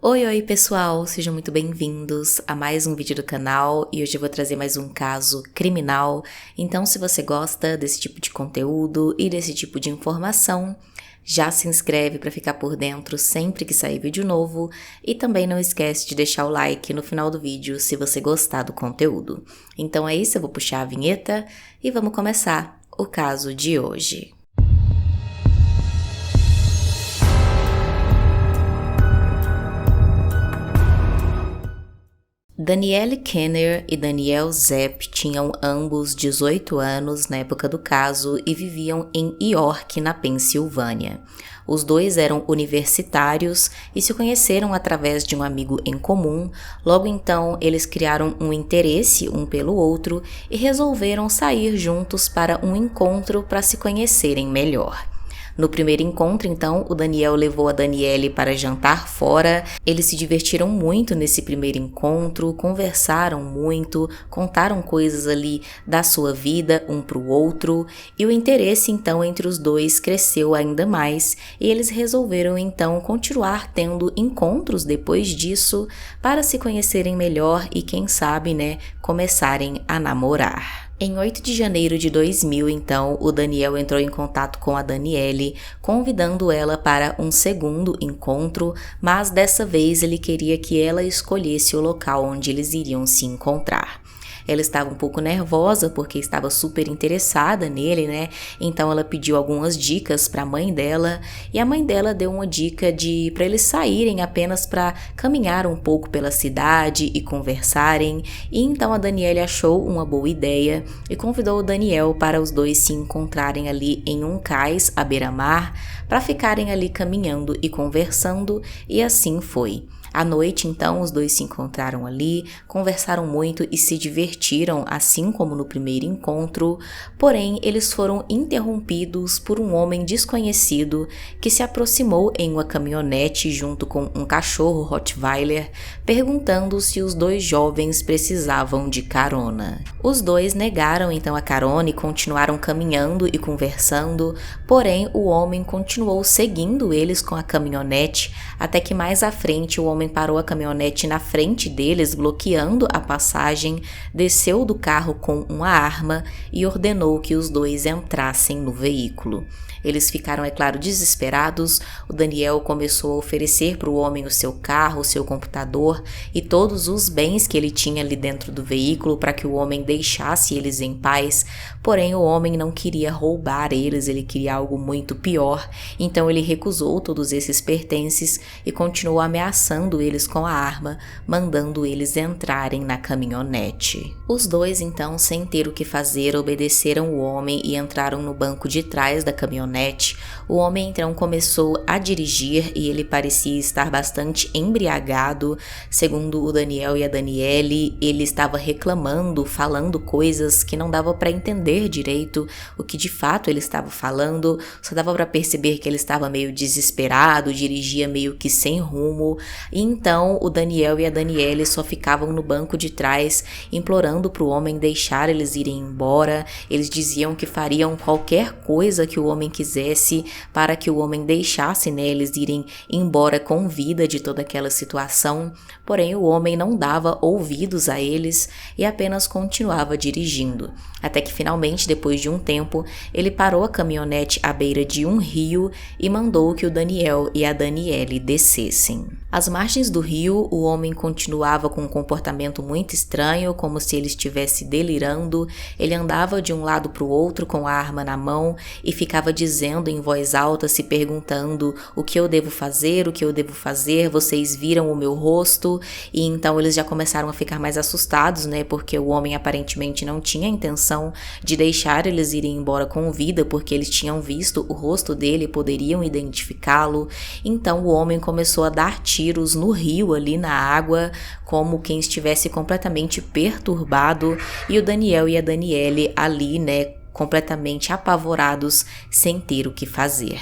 Oi pessoal, sejam muito bem-vindos a mais um vídeo do canal e hoje eu vou trazer mais um caso criminal. Então se você gosta desse tipo de conteúdo e desse tipo de informação, já se inscreve para ficar por dentro sempre que sair vídeo novo e também não esquece de deixar o like no final do vídeo se você gostar do conteúdo. Então é isso, eu vou puxar a vinheta e vamos começar o caso de hoje. Danielle Kenner e Daniel Zepp tinham ambos 18 anos na época do caso e viviam em York, na Pensilvânia. Os dois eram universitários e se conheceram através de um amigo em comum. Logo então, eles criaram um interesse um pelo outro e resolveram sair juntos para um encontro para se conhecerem melhor. No primeiro encontro, então, o Daniel levou a Danielle para jantar fora. Eles se divertiram muito nesse primeiro encontro, conversaram muito, contaram coisas ali da sua vida um para o outro. E o interesse, então, entre os dois cresceu ainda mais e eles resolveram, então, continuar tendo encontros depois disso para se conhecerem melhor e, quem sabe, começarem a namorar. Em 8 de janeiro de 2000, então, o Daniel entrou em contato com a Danielle, convidando ela para um segundo encontro, mas dessa vez ele queria que ela escolhesse o local onde eles iriam se encontrar. Ela estava um pouco nervosa porque estava super interessada nele, Então ela pediu algumas dicas para a mãe dela e a mãe dela deu uma dica para eles saírem apenas para caminhar um pouco pela cidade e conversarem. E então a Danielle achou uma boa ideia e convidou o Daniel para os dois se encontrarem ali em um cais à beira-mar para ficarem ali caminhando e conversando, e assim foi. À noite, então, os dois se encontraram ali, conversaram muito e se divertiram, assim como no primeiro encontro, porém, eles foram interrompidos por um homem desconhecido que se aproximou em uma caminhonete junto com um cachorro Rottweiler, perguntando se os dois jovens precisavam de carona. Os dois negaram então a carona e continuaram caminhando e conversando, porém, o homem continuou seguindo eles com a caminhonete, até que mais à frente o homem parou a caminhonete na frente deles, bloqueando a passagem, desceu do carro com uma arma e ordenou que os dois entrassem no veículo. Eles ficaram, é claro, desesperados. O Daniel começou a oferecer para o homem o seu carro, o seu computador e todos os bens que ele tinha ali dentro do veículo para que o homem deixasse eles em paz. Porém, o homem não queria roubar eles, ele queria algo muito pior. Então ele recusou todos esses pertences e continuou ameaçando eles com a arma, mandando eles entrarem na caminhonete. Os dois, então, sem ter o que fazer, obedeceram o homem e entraram no banco de trás da caminhonete. O homem então começou a dirigir e ele parecia estar bastante embriagado. Segundo o Daniel e a Danielle, ele estava reclamando, falando coisas que não dava para entender direito o que de fato ele estava falando, só dava para perceber que ele estava meio desesperado, dirigia meio que sem rumo. E então o Daniel e a Danielle só ficavam no banco de trás implorando para o homem deixar eles irem embora. Eles diziam que fariam qualquer coisa que o homem quisesse para que o homem deixasse eles irem embora com vida de toda aquela situação, porém o homem não dava ouvidos a eles e apenas continuava dirigindo, até que finalmente, depois de um tempo, ele parou a caminhonete à beira de um rio e mandou que o Daniel e a Danielle descessem. Às margens do rio, o homem continuava com um comportamento muito estranho, como se ele estivesse delirando. Ele andava de um lado para o outro com a arma na mão e ficava dizendo em voz alta, se perguntando: o que eu devo fazer, o que eu devo fazer, vocês viram o meu rosto? E então eles já começaram a ficar mais assustados, porque o homem aparentemente não tinha intenção de deixar eles irem embora com vida, porque eles tinham visto o rosto dele e poderiam identificá-lo. Então o homem começou a dar tiros no rio, ali na água, como quem estivesse completamente perturbado, e o Daniel e a Danielle ali, completamente apavorados, sem ter o que fazer.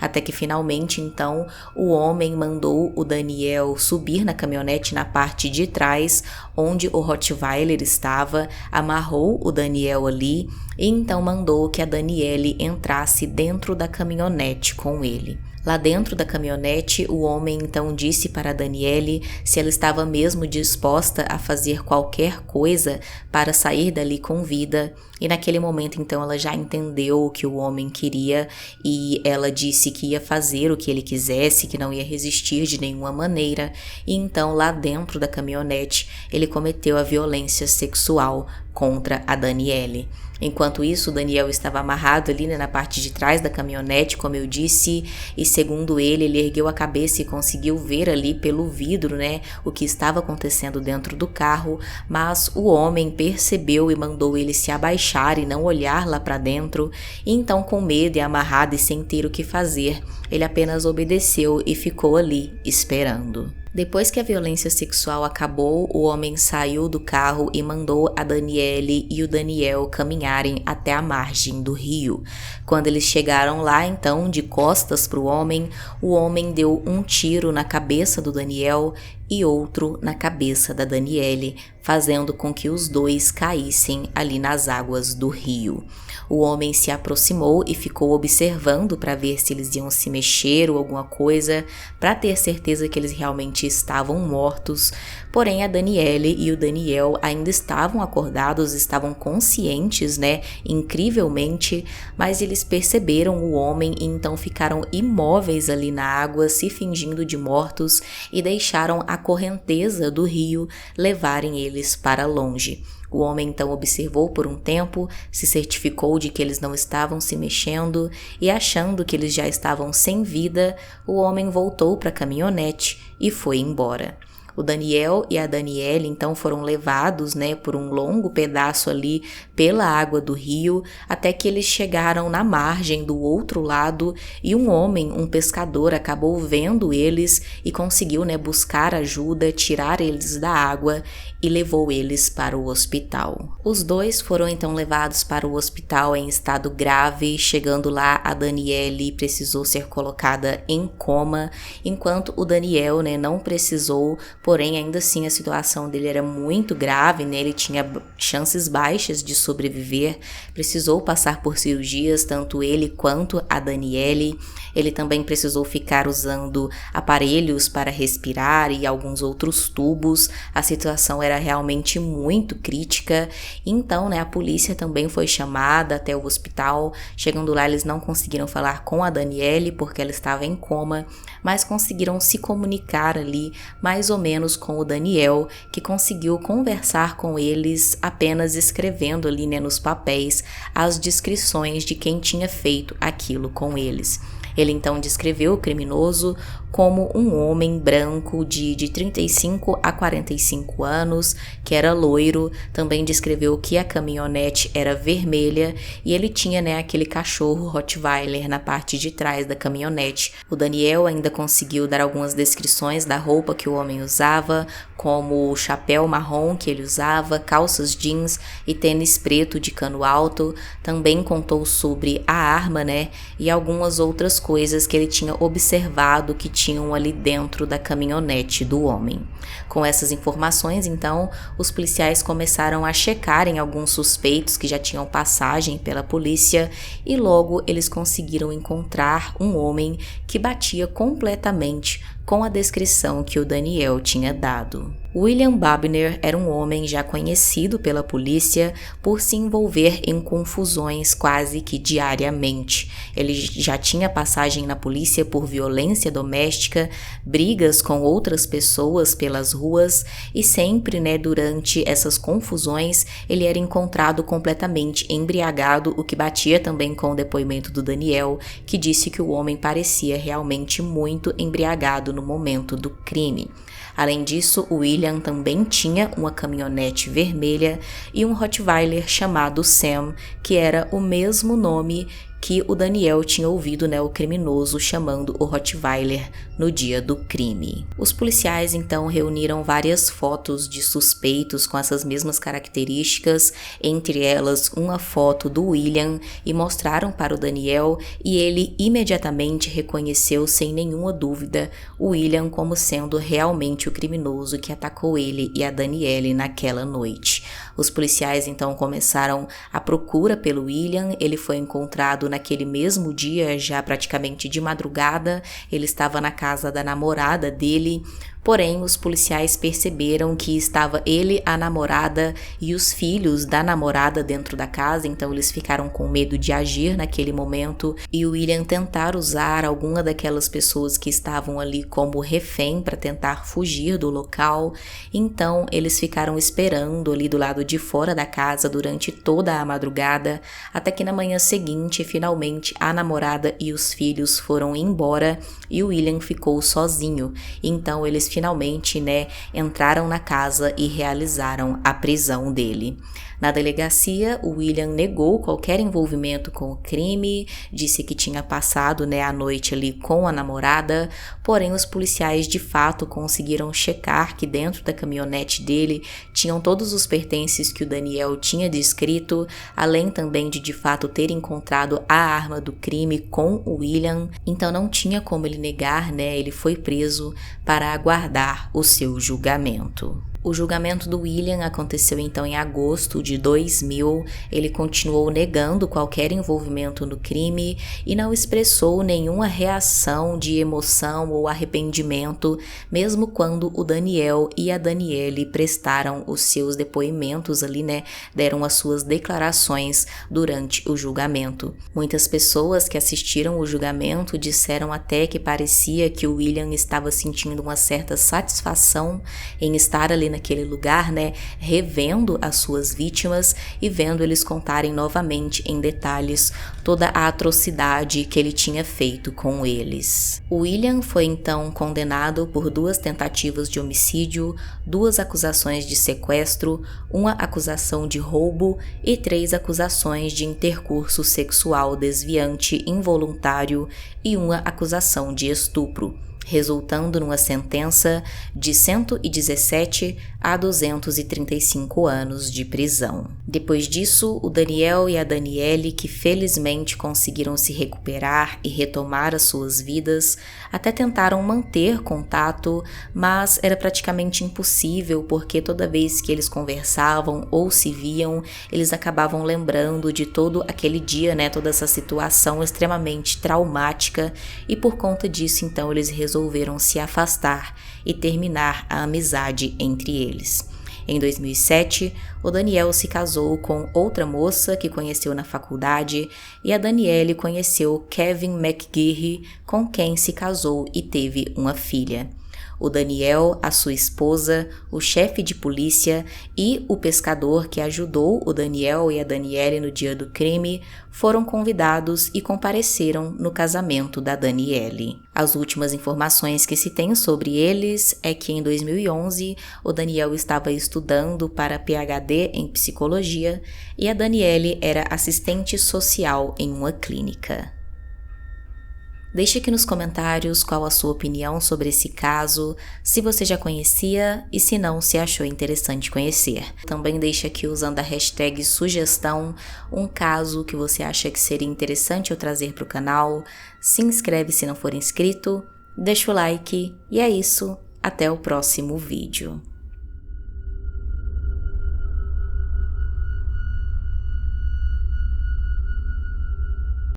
Até que finalmente, então, o homem mandou o Daniel subir na caminhonete na parte de trás, onde o Rottweiler estava, amarrou o Daniel ali e então mandou que a Danielle entrasse dentro da caminhonete com ele. Lá dentro da caminhonete, o homem então disse para a Daniele se ela estava mesmo disposta a fazer qualquer coisa para sair dali com vida. E naquele momento então ela já entendeu o que o homem queria e ela disse que ia fazer o que ele quisesse, que não ia resistir de nenhuma maneira. E então lá dentro da caminhonete ele cometeu a violência sexual contra a Daniele. Enquanto isso, o Daniel estava amarrado ali, né, na parte de trás da caminhonete, como eu disse, e segundo ele ergueu a cabeça e conseguiu ver ali pelo vidro, né, o que estava acontecendo dentro do carro, mas o homem percebeu e mandou ele se abaixar e não olhar lá para dentro, e então com medo e amarrado e sem ter o que fazer, ele apenas obedeceu e ficou ali esperando. Depois que a violência sexual acabou, o homem saiu do carro e mandou a Daniele e o Daniel caminharem até a margem do rio. Quando eles chegaram lá, então, de costas para o homem deu um tiro na cabeça do Daniel e outro na cabeça da Daniele, fazendo com que os dois caíssem ali nas águas do rio. O homem se aproximou e ficou observando para ver se eles iam se mexer ou alguma coisa, para ter certeza que eles realmente estavam mortos. Porém, a Daniele e o Daniel ainda estavam acordados, estavam conscientes, né? Incrivelmente, mas eles perceberam o homem e então ficaram imóveis ali na água, se fingindo de mortos e deixaram a correnteza do rio levarem eles para longe. O homem então observou por um tempo, se certificou de que eles não estavam se mexendo e, achando que eles já estavam sem vida, o homem voltou para a caminhonete e foi embora. O Daniel e a Daniele então foram levados, né, por um longo pedaço ali pela água do rio, até que eles chegaram na margem do outro lado e um homem, um pescador, acabou vendo eles e conseguiu, né, buscar ajuda, tirar eles da água e levou eles para o hospital. Os dois foram então levados para o hospital em estado grave. Chegando lá, a Daniele precisou ser colocada em coma, enquanto o Daniel, né, não precisou. Porém, ainda assim, a situação dele era muito grave, né? Ele tinha chances baixas de sobreviver, precisou passar por cirurgias, tanto ele quanto a Daniele. Ele também precisou ficar usando aparelhos para respirar e alguns outros tubos. A situação era realmente muito crítica. Então, né, a polícia também foi chamada até o hospital. Chegando lá, eles não conseguiram falar com a Daniele porque ela estava em coma, mas conseguiram se comunicar ali mais ou menos com o Daniel, que conseguiu conversar com eles apenas escrevendo ali, né, nos papéis as descrições de quem tinha feito aquilo com eles. Ele então descreveu o criminoso como um homem branco de 35 a 45 anos, que era loiro. Também descreveu que a caminhonete era vermelha e ele tinha, né, aquele cachorro Rottweiler na parte de trás da caminhonete. O Daniel ainda conseguiu dar algumas descrições da roupa que o homem usava, como o chapéu marrom que ele usava, calças jeans e tênis preto de cano alto. Também contou sobre a arma, né, e algumas outras coisas que ele tinha observado que tinham ali dentro da caminhonete do homem. Com essas informações, então, os policiais começaram a checar em alguns suspeitos que já tinham passagem pela polícia e logo eles conseguiram encontrar um homem que batia completamente com a descrição que o Daniel tinha dado. William Babner era um homem já conhecido pela polícia por se envolver em confusões quase que diariamente. Ele já tinha passagem na polícia por violência doméstica, brigas com outras pessoas pelas ruas e sempre, né, durante essas confusões, ele era encontrado completamente embriagado, o que batia também com o depoimento do Daniel, que disse que o homem parecia realmente muito embriagado no momento do crime. Além disso, o William também tinha uma caminhonete vermelha e um Rottweiler chamado Sam, que era o mesmo nome que o Daniel tinha ouvido, né, o criminoso chamando o Rottweiler no dia do crime. Os policiais então reuniram várias fotos de suspeitos com essas mesmas características, entre elas uma foto do William, e mostraram para o Daniel, e ele imediatamente reconheceu sem nenhuma dúvida o William como sendo realmente o criminoso que atacou ele e a Daniele naquela noite. Os policiais então começaram a procura pelo William. Ele foi encontrado naquele mesmo dia, já praticamente de madrugada, ele estava na casa da namorada dele. Porém, os policiais perceberam que estava ele, a namorada e os filhos da namorada dentro da casa, então eles ficaram com medo de agir naquele momento e o William tentar usar alguma daquelas pessoas que estavam ali como refém para tentar fugir do local. Então, eles ficaram esperando ali do lado de fora da casa durante toda a madrugada, até que na manhã seguinte, finalmente, a namorada e os filhos foram embora e o William ficou sozinho. Então, eles finalmente, entraram na casa e realizaram a prisão dele. Na delegacia, o William negou qualquer envolvimento com o crime, disse que tinha passado, a noite ali com a namorada, porém os policiais de fato conseguiram checar que dentro da caminhonete dele tinham todos os pertences que o Daniel tinha descrito, além também de fato ter encontrado a arma do crime com o William, então não tinha como ele negar, ele foi preso para aguardar o seu julgamento. O julgamento do William aconteceu então em agosto de 2000, ele continuou negando qualquer envolvimento no crime e não expressou nenhuma reação de emoção ou arrependimento, mesmo quando o Daniel e a Daniele prestaram os seus depoimentos ali, deram as suas declarações durante o julgamento. Muitas pessoas que assistiram o julgamento disseram até que parecia que o William estava sentindo uma certa satisfação em estar ali naquele lugar, revendo as suas vítimas e vendo eles contarem novamente em detalhes toda a atrocidade que ele tinha feito com eles. O William foi então condenado por 2 tentativas de homicídio, 2 acusações de sequestro, 1 acusação de roubo e 3 acusações de intercurso sexual desviante involuntário e 1 acusação de estupro, resultando numa sentença de 117 a 235 anos de prisão. Depois disso, o Daniel e a Daniele, que felizmente conseguiram se recuperar e retomar as suas vidas, até tentaram manter contato, mas era praticamente impossível porque toda vez que eles conversavam ou se viam, eles acabavam lembrando de todo aquele dia, toda essa situação extremamente traumática, e por conta disso, então, eles resolveram se afastar e terminar a amizade entre eles. Em 2007, o Daniel se casou com outra moça que conheceu na faculdade e a Daniele conheceu Kevin McGeary, com quem se casou e teve uma filha. O Daniel, a sua esposa, o chefe de polícia e o pescador que ajudou o Daniel e a Daniele no dia do crime foram convidados e compareceram no casamento da Daniele. As últimas informações que se tem sobre eles é que em 2011 o Daniel estava estudando para PhD em psicologia e a Daniele era assistente social em uma clínica. Deixe aqui nos comentários qual a sua opinião sobre esse caso, se você já conhecia e se não, se achou interessante conhecer. Também deixe aqui usando a hashtag sugestão um caso que você acha que seria interessante eu trazer para o canal. Se inscreve se não for inscrito, deixa o like e é isso, até o próximo vídeo.